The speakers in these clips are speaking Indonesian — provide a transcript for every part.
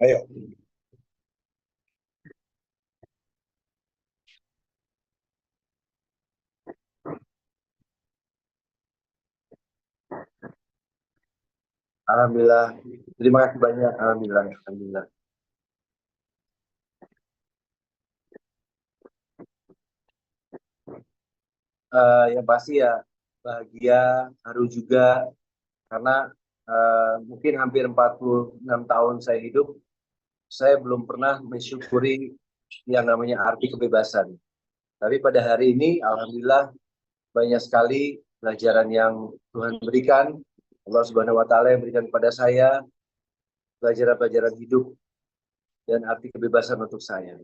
Ayo. Alhamdulillah. Terima kasih banyak. Alhamdulillah. Alhamdulillah. Yang pasti ya bahagia, haru juga karena mungkin hampir 46 tahun saya hidup, saya belum pernah mensyukuri yang namanya arti kebebasan. Tapi pada hari ini, alhamdulillah banyak sekali pelajaran yang Tuhan berikan, Allah Subhanahu Wa Taala yang berikan kepada saya, pelajaran-pelajaran hidup dan arti kebebasan untuk saya.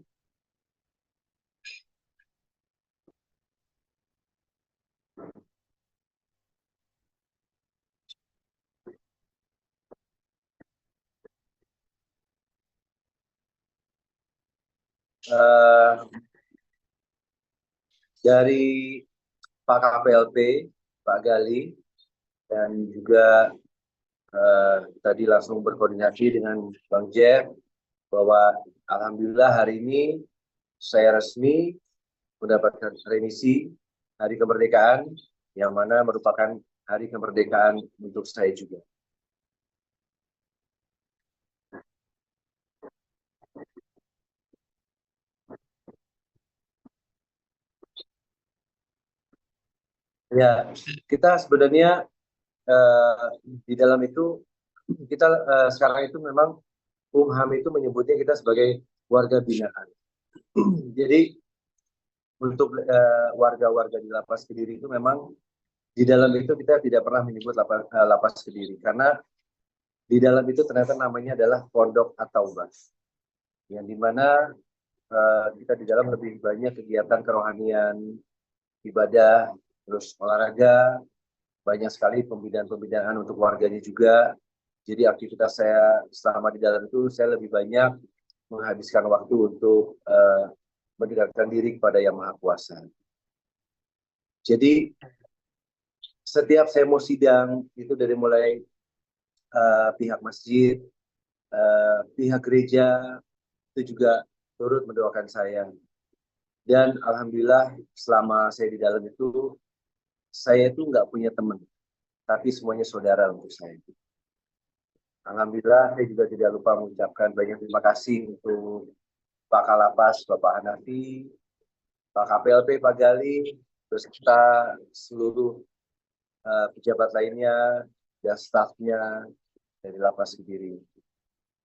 Uh, dari Pak KPLP, Pak Gali, dan juga tadi langsung berkoordinasi dengan Bang Jeff bahwa alhamdulillah hari ini saya resmi mendapatkan remisi hari kemerdekaan yang mana merupakan hari kemerdekaan untuk saya juga. Ya, kita sebenarnya di dalam itu kita sekarang itu memang Kumham itu menyebutnya kita sebagai warga binaan. Jadi untuk warga-warga di Lapas Kediri itu memang di dalam itu kita tidak pernah menyebut lapas Kediri karena di dalam itu ternyata namanya adalah Pondok At-Taubah yang dimana kita di dalam lebih banyak kegiatan kerohanian, ibadah, terus olahraga, banyak sekali pembinaan-pembinaan untuk warganya juga. Jadi aktivitas saya selama di dalam itu saya lebih banyak menghabiskan waktu untuk mendekatkan diri kepada Yang Maha Kuasa. Jadi setiap saya mau sidang itu dari mulai pihak masjid, pihak gereja itu juga turut mendoakan saya. Dan alhamdulillah selama saya di dalam itu saya itu nggak punya teman, tapi semuanya saudara untuk saya. Alhamdulillah saya juga tidak lupa mengucapkan banyak terima kasih untuk Pak Kalapas, Bapak Hanafi, Pak KPLP, Pak Gali, beserta seluruh pejabat lainnya dan stafnya dari Lapas Kediri.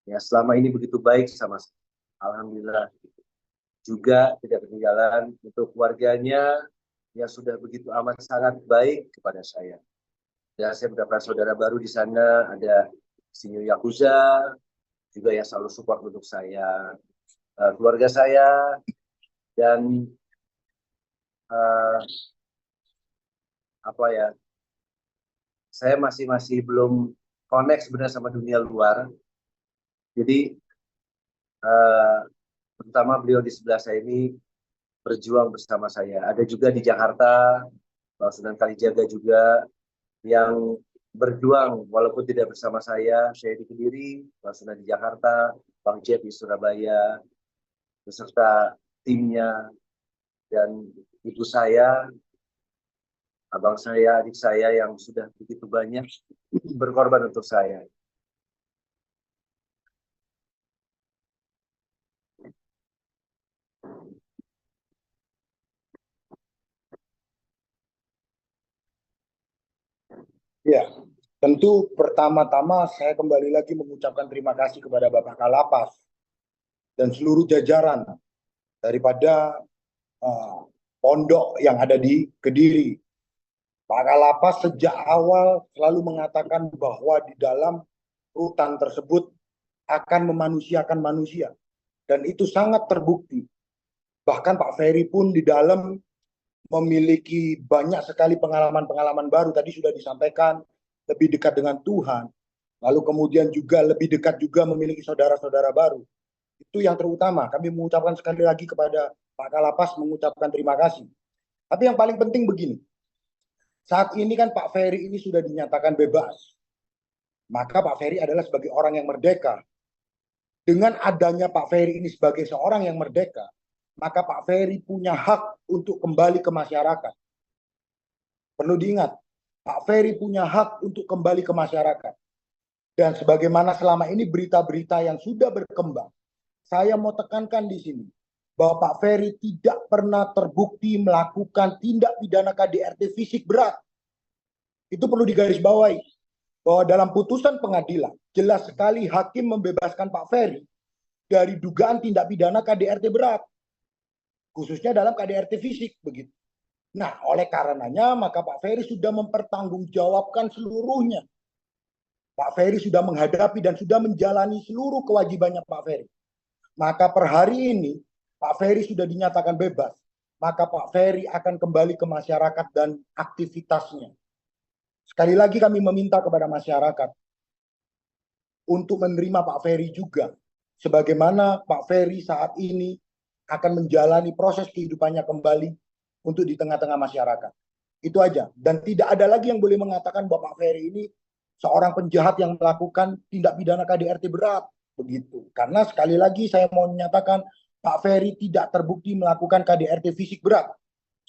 Ya, selama ini begitu baik sama saya. Alhamdulillah. Juga tidak ketinggalan untuk warganya yang sudah begitu amat sangat baik kepada saya. Dan saya mendapatkan saudara baru di sana, ada Sinyo Yakuza, juga yang selalu support untuk saya, keluarga saya, dan apa ya, saya masih belum connect sebenarnya sama dunia luar. Jadi terutama beliau di sebelah saya ini berjuang bersama saya. Ada juga di Jakarta, Pak Sunan Kalijaga juga yang berjuang walaupun tidak bersama saya di Kediri, Pak Sunan di Jakarta, Bang Jeff di Surabaya, beserta timnya, dan ibu saya, abang saya, adik saya yang sudah begitu banyak berkorban untuk saya. Ya, tentu pertama-tama saya kembali lagi mengucapkan terima kasih kepada Bapak Kalapas dan seluruh jajaran daripada pondok yang ada di Kediri. Pak Kalapas sejak awal selalu mengatakan bahwa di dalam rutan tersebut akan memanusiakan manusia. Dan itu sangat terbukti. Bahkan Pak Ferry pun di dalam memiliki banyak sekali pengalaman-pengalaman baru. Tadi sudah disampaikan, lebih dekat dengan Tuhan. Lalu kemudian juga lebih dekat juga memiliki saudara-saudara baru. Itu yang terutama. Kami mengucapkan sekali lagi kepada Pak Kalapas, mengucapkan terima kasih. Tapi yang paling penting begini. Saat ini kan Pak Ferry ini sudah dinyatakan bebas. Maka Pak Ferry adalah sebagai orang yang merdeka. Dengan adanya Pak Ferry ini sebagai seorang yang merdeka, maka Pak Ferry punya hak untuk kembali ke masyarakat. Perlu diingat, Pak Ferry punya hak untuk kembali ke masyarakat. Dan sebagaimana selama ini berita-berita yang sudah berkembang, saya mau tekankan di sini bahwa Pak Ferry tidak pernah terbukti melakukan tindak pidana KDRT fisik berat. Itu perlu digarisbawahi bahwa dalam putusan pengadilan jelas sekali hakim membebaskan Pak Ferry dari dugaan tindak pidana KDRT berat, khususnya dalam KDRT fisik begitu. Nah, oleh karenanya maka Pak Ferry sudah mempertanggungjawabkan seluruhnya. Pak Ferry sudah menghadapi dan sudah menjalani seluruh kewajibannya Pak Ferry. Maka per hari ini Pak Ferry sudah dinyatakan bebas. Maka Pak Ferry akan kembali ke masyarakat dan aktivitasnya. Sekali lagi kami meminta kepada masyarakat untuk menerima Pak Ferry juga. Sebagaimana Pak Ferry saat ini akan menjalani proses kehidupannya kembali untuk di tengah-tengah masyarakat. Itu aja. Dan tidak ada lagi yang boleh mengatakan bahwa Pak Ferry ini seorang penjahat yang melakukan tindak pidana KDRT berat. Begitu. Karena sekali lagi saya mau menyatakan Pak Ferry tidak terbukti melakukan KDRT fisik berat.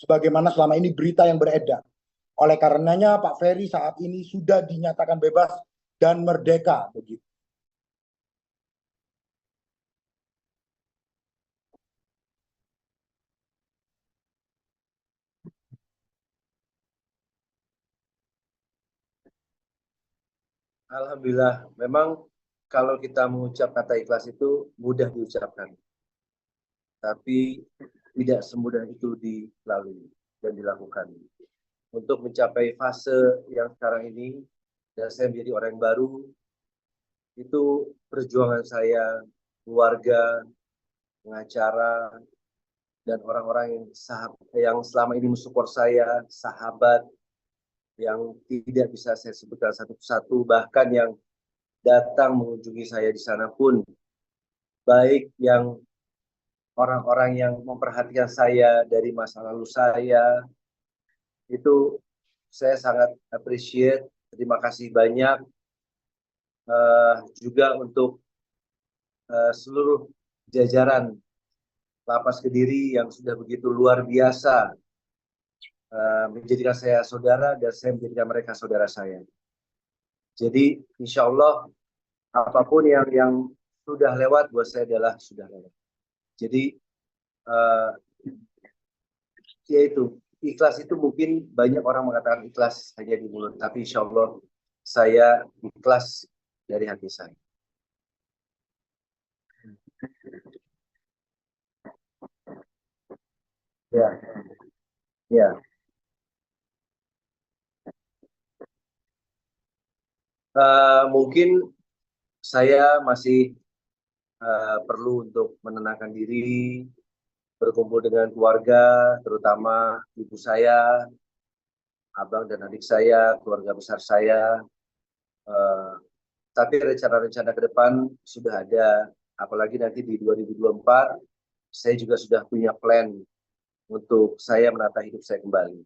Sebagaimana selama ini berita yang beredar. Oleh karenanya Pak Ferry saat ini sudah dinyatakan bebas dan merdeka. Begitu. Alhamdulillah, memang kalau kita mengucap kata ikhlas itu mudah diucapkan, tapi tidak semudah itu dilalui dan dilakukan. Untuk mencapai fase yang sekarang ini, dan saya menjadi orang yang baru, itu perjuangan saya, keluarga, pengacara, dan orang-orang yang selama ini mensupport saya, sahabat, yang tidak bisa saya sebutkan satu persatu, bahkan yang datang mengunjungi saya di sana pun, baik yang orang-orang yang memperhatikan saya dari masa lalu saya, itu saya sangat appreciate, terima kasih banyak. Juga untuk seluruh jajaran Lapas Kediri yang sudah begitu luar biasa menjadikan saya saudara dan saya menjadikan mereka saudara saya. Jadi insya Allah apapun yang sudah lewat buat saya adalah sudah lewat. Jadi yaitu ikhlas itu mungkin banyak orang mengatakan ikhlas hanya di mulut, tapi insya Allah saya ikhlas dari hati saya. Ya, ya. Mungkin saya masih perlu untuk menenangkan diri, berkumpul dengan keluarga, terutama ibu saya, abang dan adik saya, keluarga besar saya. Tapi rencana-rencana ke depan sudah ada, apalagi nanti di 2024, saya juga sudah punya plan untuk saya menata hidup saya kembali.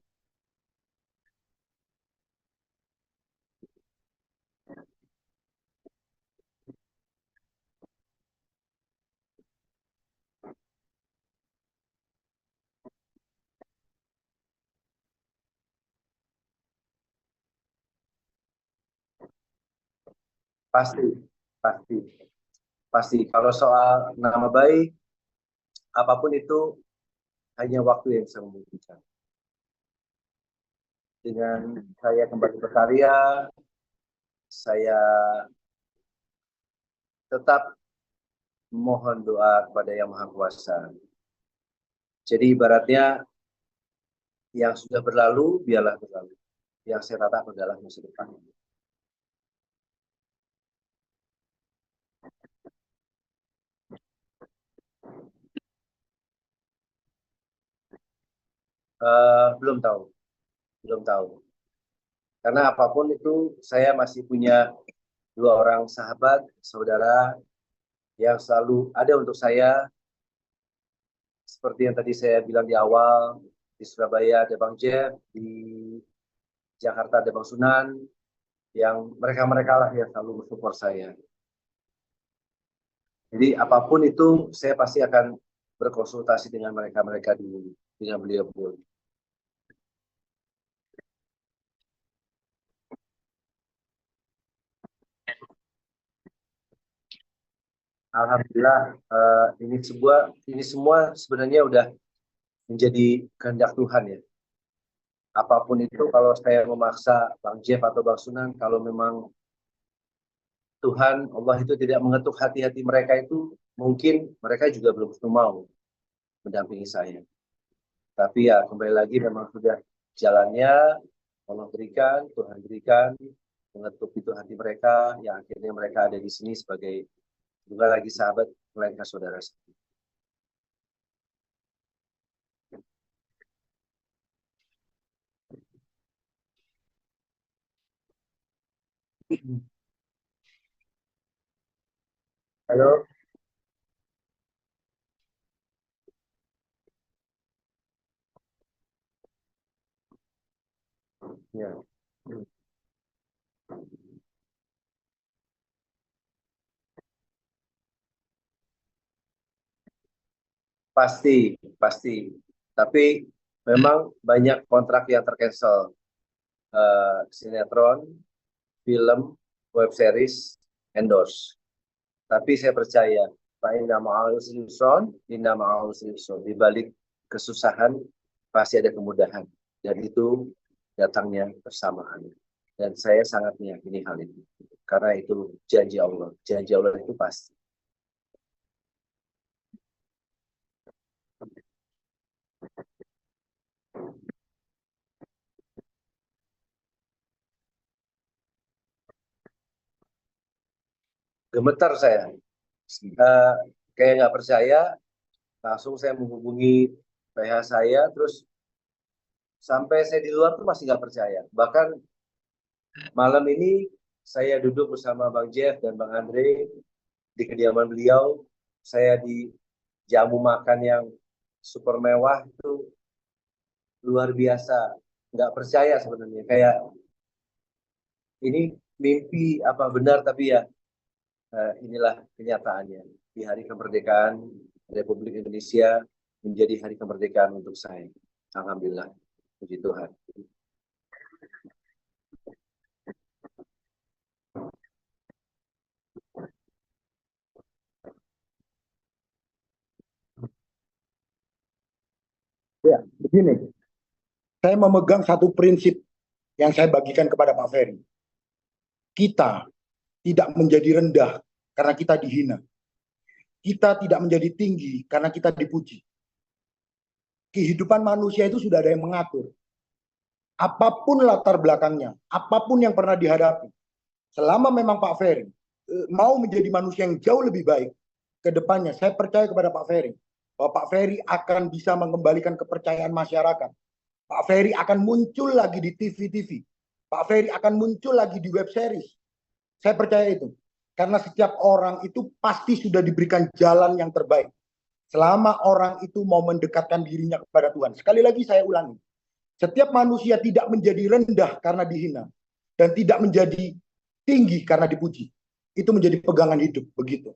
Pasti, pasti, pasti. Kalau soal nama baik, apapun itu hanya waktu yang bisa membuktikan. Dengan saya kembali berkarya, saya tetap mohon doa kepada Yang Maha Kuasa. Jadi ibaratnya yang sudah berlalu, biarlah berlalu. Yang saya tatap adalah masa depan. Belum tahu, belum tahu. Karena apapun itu, saya masih punya dua orang sahabat, saudara, yang selalu ada untuk saya. Seperti yang tadi saya bilang di awal, di Surabaya ada Bang Jeff, di Jakarta ada Bang Sunan, yang mereka-mereka lah yang selalu mensupport saya. Jadi apapun itu saya pasti akan berkonsultasi dengan mereka dulu, dengan beliau. Alhamdulillah, ini semua sebenarnya udah menjadi kehendak Tuhan ya. Apapun itu, kalau saya memaksa Bang Jeff atau Bang Sunan, kalau memang Tuhan Allah itu tidak mengetuk hati-hati mereka, itu mungkin mereka juga belum tentu mau mendampingi saya. Tapi ya kembali lagi memang sudah jalannya, Allah berikan, Tuhan berikan, mengetuk itu hati mereka, yang akhirnya mereka ada di sini sebagai bukan lagi sahabat, melainkan saudara. Halo. Ya. Pasti, pasti. Tapi memang banyak kontrak yang tercancel. Sinetron, film, web series, endorse. Tapi saya percaya, Pak Inna Ma'al Yusron, Inna Ma'al Yusron. Di balik kesusahan, pasti ada kemudahan. Dan itu datangnya bersamaan. Dan saya sangat meyakini hal itu. Karena itu janji Allah. Janji Allah itu pasti. Gemetar saya. Kayak nggak percaya, langsung saya menghubungi PH saya, terus sampai saya di luar tuh masih nggak percaya. Bahkan malam ini saya duduk bersama Bang Jeff dan Bang Andre di kediaman beliau. Saya di jamu makan yang super mewah, itu luar biasa. Nggak percaya sebenarnya. Kayak ini mimpi apa benar, tapi ya inilah kenyataannya. Di hari kemerdekaan Republik Indonesia menjadi hari kemerdekaan untuk saya. Alhamdulillah. Puji Tuhan. Ya, begini. Saya memegang satu prinsip yang saya bagikan kepada Pak Ferry. Kita tidak menjadi rendah karena kita dihina. Kita tidak menjadi tinggi karena kita dipuji. Kehidupan manusia itu sudah ada yang mengatur. Apapun latar belakangnya, apapun yang pernah dihadapi, selama memang Pak Ferry mau menjadi manusia yang jauh lebih baik ke depannya, saya percaya kepada Pak Ferry bahwa Pak Ferry akan bisa mengembalikan kepercayaan masyarakat. Pak Ferry akan muncul lagi di TV-TV. Pak Ferry akan muncul lagi di web series. Saya percaya itu. Karena setiap orang itu pasti sudah diberikan jalan yang terbaik. Selama orang itu mau mendekatkan dirinya kepada Tuhan. Sekali lagi saya ulangi. Setiap manusia tidak menjadi rendah karena dihina. Dan tidak menjadi tinggi karena dipuji. Itu menjadi pegangan hidup. Begitu.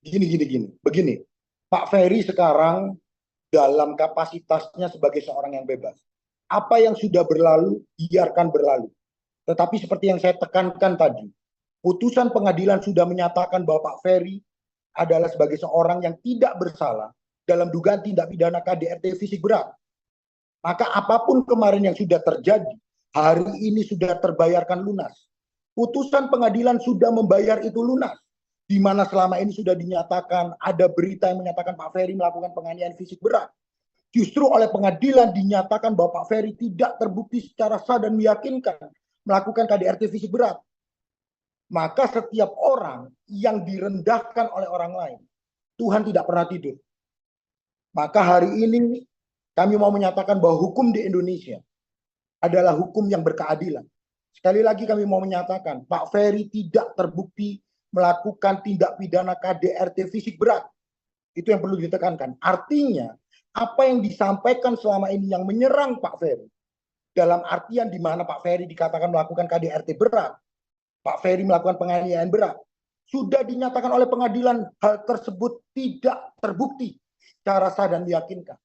Gini. Begini. Pak Ferry sekarang dalam kapasitasnya sebagai seorang yang bebas. Apa yang sudah berlalu, biarkan berlalu. Tetapi seperti yang saya tekankan tadi, putusan pengadilan sudah menyatakan bahwa Pak Ferry adalah sebagai seorang yang tidak bersalah dalam dugaan tindak pidana KDRT fisik berat. Maka apapun kemarin yang sudah terjadi, hari ini sudah terbayarkan lunas. Putusan pengadilan sudah membayar itu lunas. Di mana selama ini sudah dinyatakan ada berita yang menyatakan Pak Ferry melakukan penganiayaan fisik berat. Justru oleh pengadilan dinyatakan bahwa Pak Ferry tidak terbukti secara sah dan meyakinkan melakukan KDRT fisik berat. Maka setiap orang yang direndahkan oleh orang lain, Tuhan tidak pernah tidur. Maka hari ini kami mau menyatakan bahwa hukum di Indonesia adalah hukum yang berkeadilan. Sekali lagi kami mau menyatakan, Pak Ferry tidak terbukti melakukan tindak pidana KDRT fisik berat. Itu yang perlu ditekankan. Artinya, apa yang disampaikan selama ini yang menyerang Pak Ferry, dalam artian di mana Pak Ferry dikatakan melakukan KDRT berat, Pak Ferry melakukan penganiayaan berat, sudah dinyatakan oleh pengadilan hal tersebut tidak terbukti secara sah dan meyakinkan.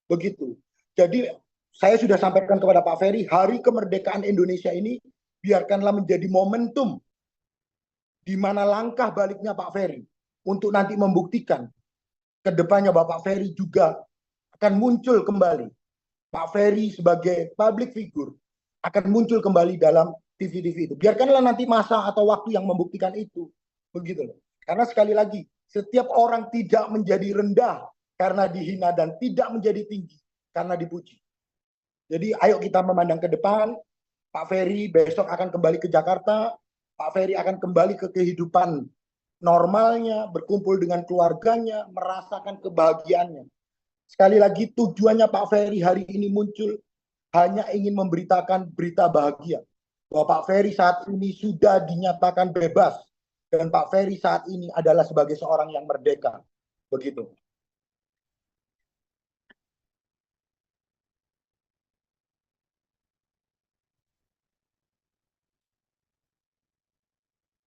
Begitu. Jadi saya sudah sampaikan kepada Pak Ferry, hari kemerdekaan Indonesia ini biarkanlah menjadi momentum di mana langkah baliknya Pak Ferry untuk nanti membuktikan ke depannya Bapak Ferry juga akan muncul kembali. Pak Ferry sebagai public figure akan muncul kembali dalam TV-TV itu. Biarkanlah nanti masa atau waktu yang membuktikan itu. Begitu loh. Karena sekali lagi, setiap orang tidak menjadi rendah karena dihina dan tidak menjadi tinggi karena dipuji. Jadi ayo kita memandang ke depan. Pak Ferry besok akan kembali ke Jakarta. Pak Ferry akan kembali ke kehidupan normalnya, berkumpul dengan keluarganya, merasakan kebahagiaannya. Sekali lagi tujuannya Pak Ferry hari ini muncul hanya ingin memberitakan berita bahagia. Bahwa Pak Ferry saat ini sudah dinyatakan bebas. Dan Pak Ferry saat ini adalah sebagai seorang yang merdeka. Begitu.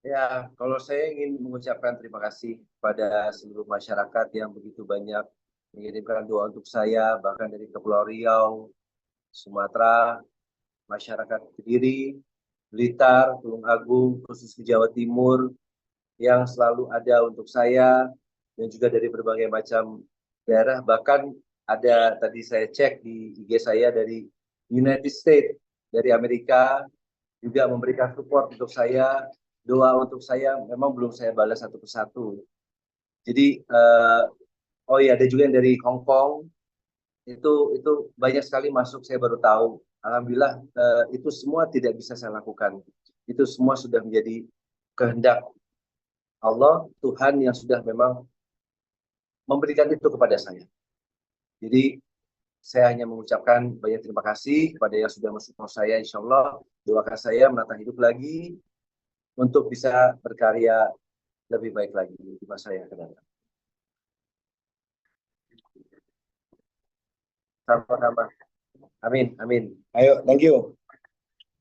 Ya, kalau saya ingin mengucapkan terima kasih kepada seluruh masyarakat yang begitu banyak mengirimkan doa untuk saya, bahkan dari Kepulauan Riau, Sumatera, masyarakat Kediri, Blitar, Tulung Agung, khusus di Jawa Timur, yang selalu ada untuk saya, dan juga dari berbagai macam daerah. Bahkan ada tadi saya cek di IG saya dari United States, dari Amerika, juga memberikan support untuk saya, doa untuk saya. Memang belum saya balas satu persatu. Jadi oh iya, ada juga yang dari Hong Kong, itu banyak sekali masuk, saya baru tahu. Alhamdulillah, itu semua tidak bisa saya lakukan. Itu semua sudah menjadi kehendak Allah, Tuhan yang sudah memang memberikan itu kepada saya. Jadi saya hanya mengucapkan banyak terima kasih kepada yang sudah mensupport saya. Insya Allah doakan saya menata hidup lagi untuk bisa berkarya lebih baik lagi di masa yang akan datang. Sama-sama. Amin, amin. Ayo, thank you.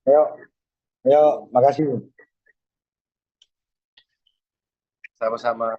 Ayo, makasih. Sama-sama.